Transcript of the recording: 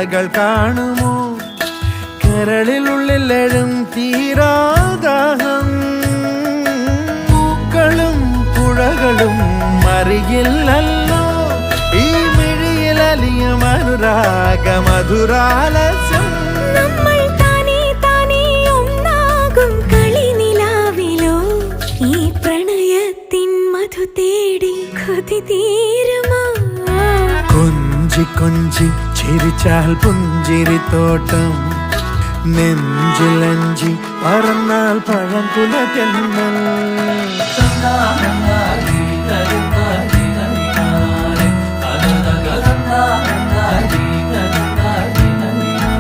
കഥകൾ കാണുമോ കരളിലുള്ളിലെഴും തീരാദാഹം പൂക്കളും പുഴകളും അറിയില്ലല്ലോ ഈ മിഴിയിലലിയ അനുരാഗ മധുരാലസ്യം നമ്മൾ താനേ താനേ ഒന്നാകും കളിനിലാവിലോ ഈ പ്രണയത്തിൻ മധു തേടി കൊതി തീരുമോ കൊഞ്ചി കൊഞ്ചി ചിരിച്ചാൽ പുഞ്ചിരിത്തോട്ടം നെഞ്ചിലഞ്ചി പറന്നാൽ പഴംകുല തെന്നൽ